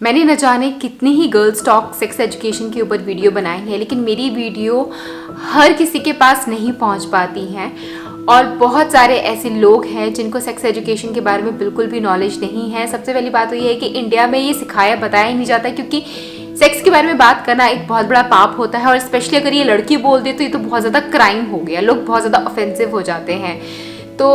मैंने न जाने कितनी ही गर्ल्स टॉक सेक्स एजुकेशन के ऊपर वीडियो बनाई है, लेकिन मेरी वीडियो हर किसी के पास नहीं पहुंच पाती हैं और बहुत सारे ऐसे लोग हैं जिनको सेक्स एजुकेशन के बारे में बिल्कुल भी नॉलेज नहीं है। सबसे पहली बात तो ये है कि इंडिया में ये सिखाया बताया ही नहीं जाता, क्योंकि सेक्स के बारे में बात करना एक बहुत बड़ा पाप होता है और स्पेशली अगर ये लड़की बोल दे तो ये तो बहुत ज़्यादा क्राइम हो गया, लोग बहुत ज़्यादा ऑफेंसिव हो जाते हैं। तो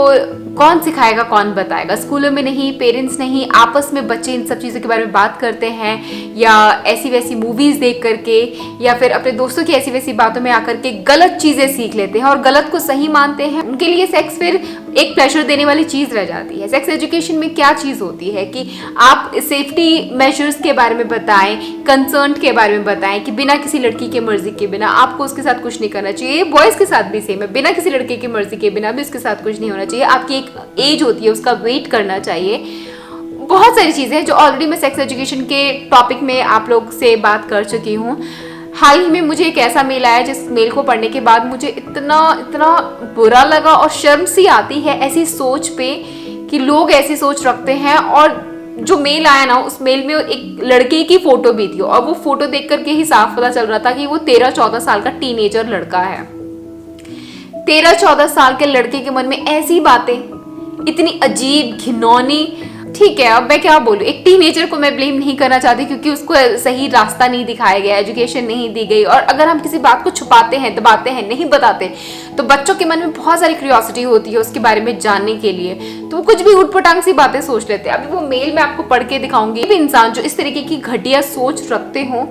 कौन सिखाएगा, कौन बताएगा? स्कूलों में नहीं, पेरेंट्स नहीं, आपस में बच्चे इन सब चीज़ों के बारे में बात करते हैं या ऐसी वैसी मूवीज़ देख करके या फिर अपने दोस्तों की ऐसी वैसी बातों में आकर के गलत चीज़ें सीख लेते हैं और गलत को सही मानते हैं। उनके लिए सेक्स फिर एक प्लेजर देने वाली चीज़ रह जाती है। सेक्स एजुकेशन में क्या चीज़ होती है कि आप सेफ्टी मेजर्स के बारे में बताएं, कंसर्न के बारे में बताएं कि बिना किसी लड़की के मर्जी के बिना आपको उसके साथ कुछ नहीं करना चाहिए। बॉयज़ के साथ भी सेम है, बिना किसी लड़के की मर्जी के बिना भी उसके साथ कुछ नहीं होना चाहिए। आपकी एक एज होती है, उसका वेट करना चाहिए। बहुत सारी चीज़ें हैं जो ऑलरेडी मैं सेक्स एजुकेशन के टॉपिक में आप लोग से बात कर चुकी हूँ। हाल ही में मुझे एक ऐसा मेल आया जिस मेल को पढ़ने के बाद मुझे इतना बुरा लगा और शर्म सी आती है ऐसी सोच पे कि लोग ऐसी सोच रखते हैं। और जो मेल आया ना, उस मेल में एक लड़के की फोटो भी थी और वो फोटो देख करके ही साफ पता चल रहा था कि वो 13-14 साल का टीनेजर लड़का है। 13-14 साल के लड़के के मन में ऐसी बातें, इतनी अजीब घिनौनी। ठीक है, अब मैं क्या बोलूँ, एक टीनेजर को मैं ब्लेम नहीं करना चाहती क्योंकि उसको सही रास्ता नहीं दिखाया गया, एजुकेशन नहीं दी गई। और अगर हम किसी बात को छुपाते हैं, दबाते हैं, नहीं बताते, तो बच्चों के मन में बहुत सारी क्यूरियोसिटी होती है उसके बारे में जानने के लिए, तो वो कुछ भी उटपटांग सी बातें सोच लेते हैं। अभी वो मेल मैं आपको पढ़ के दिखाऊंगी। भी इंसान जो इस तरीके की घटिया सोच रखते हों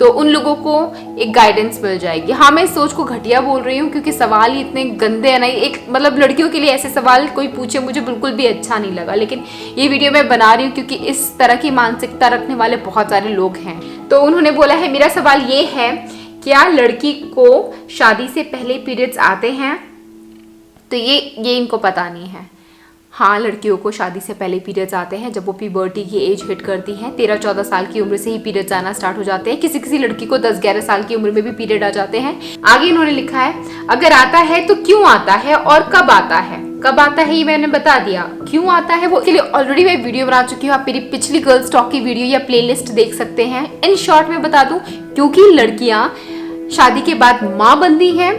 तो उन लोगों को एक गाइडेंस मिल जाएगी। हाँ, मैं इस सोच को घटिया बोल रही हूँ क्योंकि सवाल ही इतने गंदे हैं ना। एक मतलब लड़कियों के लिए ऐसे सवाल कोई पूछे मुझे बिल्कुल भी अच्छा नहीं लगा, लेकिन ये वीडियो मैं बना रही हूँ क्योंकि इस तरह की मानसिकता रखने वाले बहुत सारे लोग हैं। तो उन्होंने बोला है, मेरा सवाल ये है, क्या लड़की को शादी से पहले पीरियड्स आते हैं? तो ये इनको पता नहीं है। हाँ, लड़कियों को शादी से पहले पीरियड्स आते हैं जब वो प्यूबर्टी की एज हिट करती हैं। 13-14 साल की उम्र से ही पीरियड्स आना स्टार्ट हो जाते हैं। किसी किसी लड़की को 10-11 साल की उम्र में भी पीरियड आ जाते हैं। आगे इन्होंने लिखा है, अगर आता है तो क्यों आता है और कब आता है? कब आता है ये मैंने बता दिया, क्यों आता है वो इसलिए ऑलरेडी मैं वीडियो बना चुकी हूँ। आप मेरी पिछली गर्ल्स टॉक की वीडियो या प्लेलिस्ट देख सकते हैं। इन शॉर्ट में बता दूं, क्योंकि लड़कियां शादी के बाद माँ बनती हैं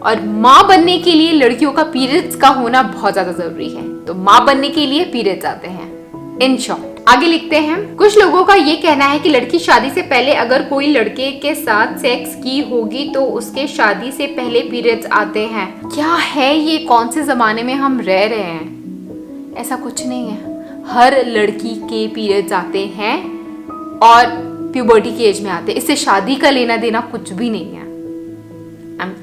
और माँ बनने के लिए लड़कियों का पीरियड्स का होना बहुत ज्यादा जरूरी है। तो माँ बनने के लिए पीरियड्स आते हैं। इन शॉर्ट आगे लिखते हैं, कुछ लोगों का ये कहना है कि लड़की शादी से पहले अगर कोई लड़के के साथ सेक्स की होगी तो उसके शादी से पहले पीरियड्स आते हैं। क्या है ये, कौन से जमाने में हम रह रहे हैं? ऐसा कुछ नहीं है। हर लड़की के पीरियड्स आते हैं और प्यूबर्टी की एज में आते हैं। इससे शादी का लेना देना कुछ भी नहीं है।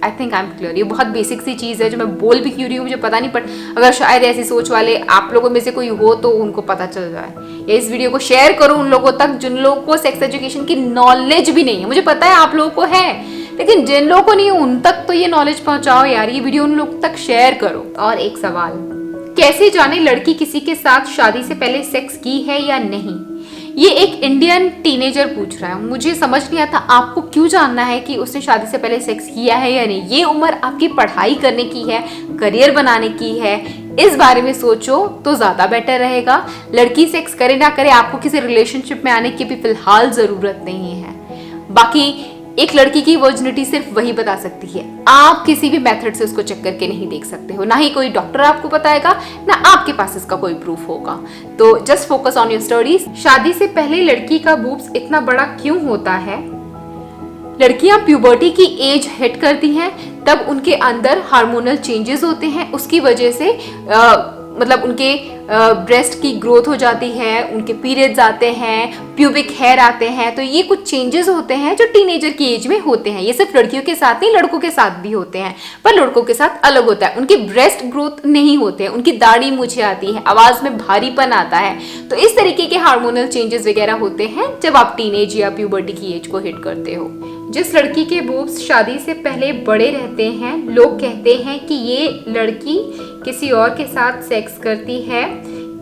I think I am clear. ये बहुत बेसिक सी चीज़ है जो मैं बोल भी क्यों रही हूँ मुझे पता नहीं, बट अगर शायद ऐसी सोच वाले आप लोगों में से कोई हो तो उनको पता चल जाए, या इस वीडियो को शेयर करो उन लोगों तक जिन लोगों को सेक्स एजुकेशन की नॉलेज भी नहीं है। मुझे पता है आप लोगों को है, लेकिन जिन लोगों को नहीं है उन तक तो ये नॉलेज पहुंचाओ यार। ये वीडियो उन लोगों तक शेयर करो। और एक सवाल, कैसे जाने लड़की किसी के साथ शादी से पहले सेक्स की है या नहीं? ये एक इंडियन टीनेजर पूछ रहा है। मुझे समझ नहीं आता आपको क्यों जानना है कि उसने शादी से पहले सेक्स किया है या नहीं। ये उम्र आपकी पढ़ाई करने की है, करियर बनाने की है। इस बारे में सोचो तो ज्यादा बेटर रहेगा। लड़की सेक्स करे ना करे, आपको किसी रिलेशनशिप में आने की भी फिलहाल जरूरत नहीं है। बाकी एक लड़की की वर्जिनिटी सिर्फ वही बता सकती है। आप किसी भी मेथड से उसको चेक करके नहीं देख सकते हो, ना ही कोई डॉक्टर आपको बताएगा, ना आपके पास इसका कोई प्रूफ होगा। तो just focus on your studies. शादी से पहले लड़की का बूब्स इतना बड़ा क्यों होता है? लड़कियां प्यूबर्टी की एज हिट करती हैं, तब उनके अंदर हार्मोनल चेंजेस होते हैं। उसकी वजह से मतलब उनके ब्रेस्ट की ग्रोथ हो जाती है, उनके पीरियड्स आते हैं, प्यूबिक हेयर आते हैं। तो ये कुछ चेंजेस होते हैं जो टीनेजर की एज में होते हैं। ये सिर्फ लड़कियों के साथ नहीं, लड़कों के साथ भी होते हैं, पर लड़कों के साथ अलग होता है। उनके ब्रेस्ट ग्रोथ नहीं होते हैं, उनकी दाढ़ी मूछें आती है, आवाज में भारीपन आता है। तो इस तरीके के हार्मोनल चेंजेस वगैरह होते हैं जब आप टीनेज या प्यूबर्टी की एज को हिट करते हो। जिस लड़की के बूब्स शादी से पहले बड़े रहते हैं, लोग कहते हैं कि ये लड़की किसी और के साथ सेक्स करती है।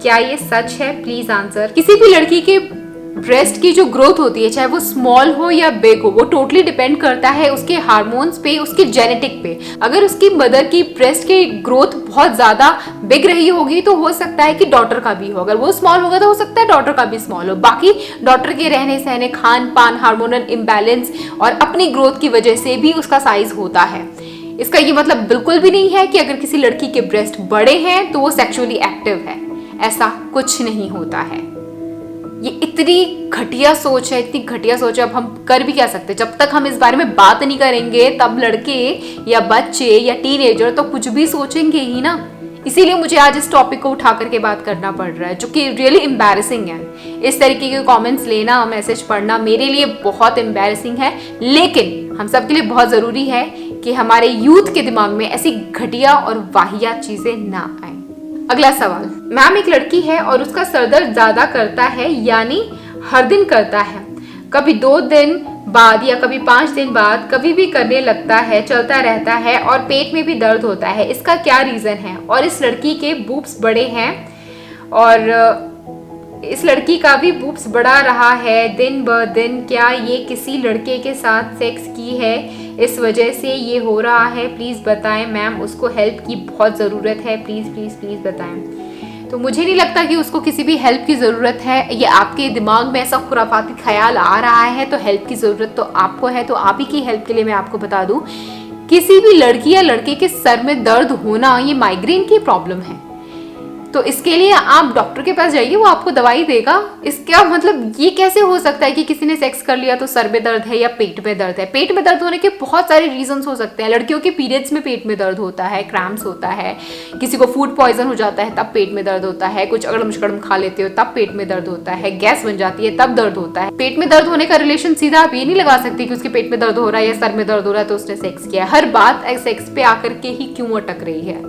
क्या ये सच है? Please answer. किसी भी लड़की के ब्रेस्ट की जो ग्रोथ होती है, चाहे वो स्मॉल हो या बिग हो, वो टोटली डिपेंड करता है उसके हार्मोन्स पे, उसके जेनेटिक पे। अगर उसकी मदर की ब्रेस्ट की ग्रोथ बहुत ज्यादा बिग रही होगी तो हो सकता है कि डॉटर का भी हो, अगर वो स्मॉल होगा तो हो सकता है डॉटर का भी स्मॉल हो। बाकी डॉटर के रहने सहने, खान पान, हार्मोनल इम्बैलेंस और अपनी ग्रोथ की वजह से भी उसका साइज होता है। इसका ये मतलब बिल्कुल भी नहीं है कि अगर किसी लड़की के ब्रेस्ट बड़े हैं तो वो सेक्सुअली एक्टिव है, ऐसा कुछ नहीं होता है। ये इतनी घटिया सोच है, इतनी घटिया सोच है। अब हम कर भी क्या सकते हैं, जब तक हम इस बारे में बात नहीं करेंगे तब लड़के या बच्चे या टीनेजर तो कुछ भी सोचेंगे ही ना। इसीलिए मुझे आज इस टॉपिक को उठा करके बात करना पड़ रहा है, जो कि रियली एम्बैरेसिंग है। इस तरीके के कमेंट्स लेना, मैसेज पढ़ना मेरे लिए बहुत एम्बैरेसिंग है, लेकिन हम सबके लिए बहुत जरूरी है कि हमारे यूथ के दिमाग में ऐसी घटिया और वाहियात चीजें ना आए। अगला सवाल, मैम एक लड़की है और उसका सरदर्द ज्यादा करता है, यानी हर दिन करता है, कभी 2 दिन बाद या कभी 5 दिन बाद कभी भी करने लगता है, चलता रहता है और पेट में भी दर्द होता है, इसका क्या रीजन है? और इस लड़की के बूब्स बड़े हैं और इस लड़की का भी बूब्स बढ़ा रहा है दिन ब दिन, क्या ये किसी लड़के के साथ सेक्स की है इस वजह से ये हो रहा है? प्लीज़ बताएं मैम, उसको हेल्प की बहुत ज़रूरत है, प्लीज़ प्लीज़ प्लीज़ बताएं। तो मुझे नहीं लगता कि उसको किसी भी हेल्प की ज़रूरत है। ये आपके दिमाग में ऐसा खुराफाती ख्याल आ रहा है तो हेल्प की ज़रूरत तो आपको है। तो आप ही की हेल्प के लिए मैं आपको बता दूं, किसी भी लड़की या लड़के के सर में दर्द होना ये माइग्रेन की प्रॉब्लम है, तो इसके लिए आप डॉक्टर के पास जाइए, वो आपको दवाई देगा। इसका मतलब ये कैसे हो सकता है कि किसी ने सेक्स कर लिया तो सर में दर्द है या पेट में दर्द है? पेट में दर्द होने के बहुत सारे रीजंस हो सकते हैं। लड़कियों के पीरियड्स में पेट में दर्द होता है, क्रैम्प्स होता है, किसी को फूड पॉइजन हो जाता है तब पेट में दर्द होता है, कुछ अगड़म शकड़म खा लेते हो तब पेट में दर्द होता है, गैस बन जाती है तब दर्द होता है। पेट में दर्द होने का रिलेशन सीधा आप ये नहीं लगा सकते कि उसके पेट में दर्द हो रहा है या सर में दर्द हो रहा है तो उसने सेक्स किया। हर बात सेक्स पे आकर के ही क्यों अटक रही है?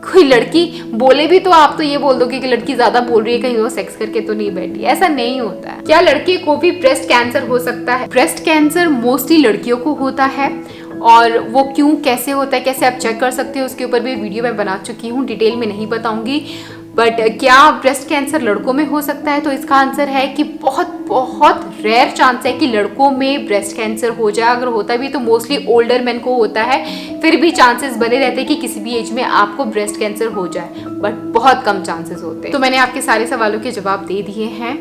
कोई लड़की बोले भी तो आप तो ये बोल दोगे कि लड़की ज्यादा बोल रही है, कहीं वो सेक्स करके तो नहीं बैठी। ऐसा नहीं होता है। क्या लड़के को भी ब्रेस्ट कैंसर हो सकता है? ब्रेस्ट कैंसर मोस्टली लड़कियों को होता है और वो क्यों, कैसे होता है, कैसे आप चेक कर सकते हो, उसके ऊपर भी वीडियो मैं बना चुकी हूँ, डिटेल में नहीं बताऊंगी। बट क्या ब्रेस्ट कैंसर लड़कों में हो सकता है? तो इसका आंसर है कि बहुत बहुत रेयर चांस है कि लड़कों में ब्रेस्ट कैंसर हो जाए। अगर होता भी तो मोस्टली ओल्डर मैन को होता है, फिर भी चांसेस बने रहते हैं कि किसी भी एज में आपको ब्रेस्ट कैंसर हो जाए, बट बहुत कम चांसेस होते हैं। तो मैंने आपके सारे सवालों के जवाब दे दिए हैं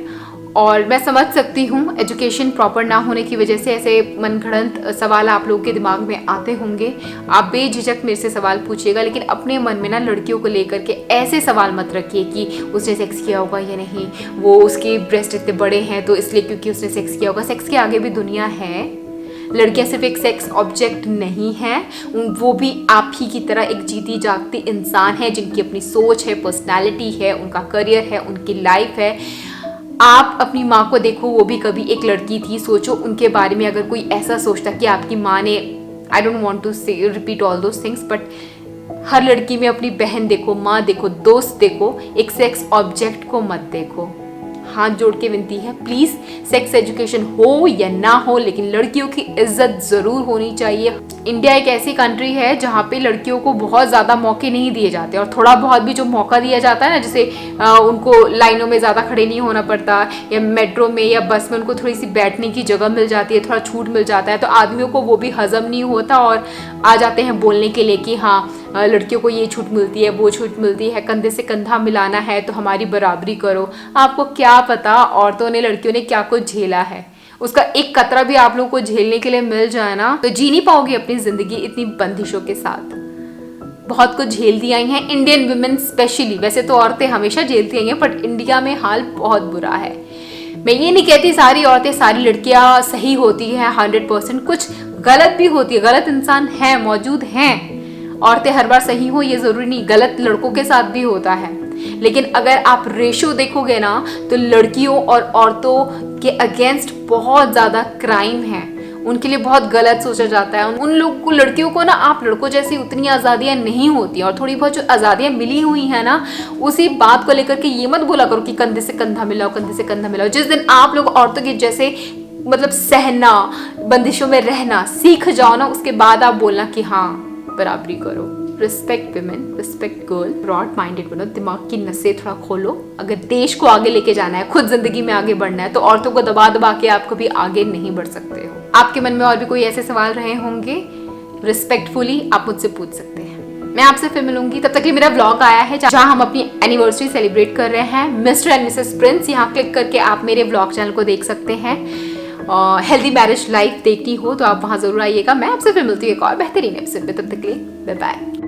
और मैं समझ सकती हूँ एजुकेशन प्रॉपर ना होने की वजह से ऐसे मनगढ़ंत सवाल आप लोगों के दिमाग में आते होंगे। आप बेझिझक मेरे से सवाल पूछिएगा, लेकिन अपने मन में ना लड़कियों को लेकर के ऐसे सवाल मत रखिए कि उसने सेक्स किया होगा या नहीं, वो उसके ब्रेस्ट इतने बड़े हैं तो इसलिए क्योंकि उसने सेक्स किया होगा। सेक्स के आगे भी दुनिया है। लड़कियां सिर्फ एक सेक्स ऑब्जेक्ट नहीं है, वो भी आप ही की तरह एक जीती जागती इंसान है जिनकी अपनी सोच है, पर्सनैलिटी है, उनका करियर है, उनकी लाइफ है। आप अपनी माँ को देखो, वो भी कभी एक लड़की थी। सोचो उनके बारे में अगर कोई ऐसा सोचता कि आपकी माँ ने, I don't want to say repeat all those things, but हर लड़की में अपनी बहन देखो, माँ देखो, दोस्त देखो, एक सेक्स ऑब्जेक्ट को मत देखो। हाथ जोड़ के विनती है, प्लीज सेक्स एजुकेशन हो या ना हो, लेकिन लड़कियों की इज्जत जरूर होनी चाहिए। इंडिया एक ऐसी कंट्री है जहाँ पे लड़कियों को बहुत ज्यादा मौके नहीं दिए जाते, और थोड़ा बहुत भी जो मौका दिया जाता है ना, जैसे उनको लाइनों में ज्यादा खड़े नहीं होना पड़ता, या मेट्रो में या बस में उनको थोड़ी सी बैठने की जगह मिल जाती है, थोड़ा छूट मिल जाता है, तो आदमियों को वो भी हजम नहीं होता और आ जाते हैं बोलने के लिए कि हाँ लड़कियों को ये छूट मिलती है, वो छूट मिलती है, कंधे से कंधा मिलाना है तो हमारी बराबरी करो। आपको क्या पता औरतों ने, लड़कियों ने क्या कुछ झेला है, उसका एक कतरा भी आप लोगों को झेलने के लिए मिल जाए ना तो जी नहीं पाओगे अपनी जिंदगी इतनी बंदिशों के साथ। बहुत कुछ झेलती आई हैं इंडियन वुमेन स्पेशली, वैसे तो औरतें हमेशा झेलती आई हैं, बट इंडिया में हाल बहुत बुरा है। मैं ये नहीं कहती सारी औरतें, सारी लड़कियां सही होती हैं 100%, कुछ गलत भी होती है, गलत इंसान है, मौजूद हैं। औरतें हर बार सही हो ये जरूरी नहीं, गलत लड़कों के साथ भी होता है। लेकिन अगर आप रेशो देखोगे ना तो लड़कियों और औरतों के अगेंस्ट बहुत ज्यादा क्राइम है, उनके लिए बहुत गलत सोचा जाता है। उन लोग को, लड़कियों को ना आप लड़कों जैसी उतनी आज़ादियाँ नहीं होती, और थोड़ी बहुत जो आज़ादियाँ मिली हुई है ना, उसी बात को लेकर के ये मत बोला करो कि कंधे से कंधा मिलाओ, कंधे से कंधा मिलाओ। जिस दिन आप लोग औरतों के जैसे मतलब सहना, बंदिशों में रहना सीख जाओ ना, उसके बाद आप बोलना कि हाँ बराबरी करो। Respect women, respect girl, broad minded बनो, दिमाग की नसें थोड़ा खोलो। अगर देश को आगे लेके जाना है, खुद जिंदगी में आगे बढ़ना है, तो औरतों को दबा दबा के आप कभी आगे नहीं बढ़ सकते हो। आपके मन में और भी कोई ऐसे सवाल रहे होंगे, रिस्पेक्टफुली आप मुझसे पूछ सकते हैं। मैं आपसे फिर मिलूंगी, तब तक ये मेरा व्लॉग आया है जहां हम अपनी एनिवर्सरी सेलिब्रेट कर रहे हैं, मिस्टर एंड मिसेस प्रिंस। यहाँ क्लिक करके आप मेरे व्लॉग चैनल को देख सकते हैं। और हेल्दी मैरिज लाइफ देखनी हो तो आप वहां जरूर आइएगा। मैं आपसे फिर मिलती हूँ एक और बेहतरीन एपिसोड में, तब तक के लिए बाय बाय।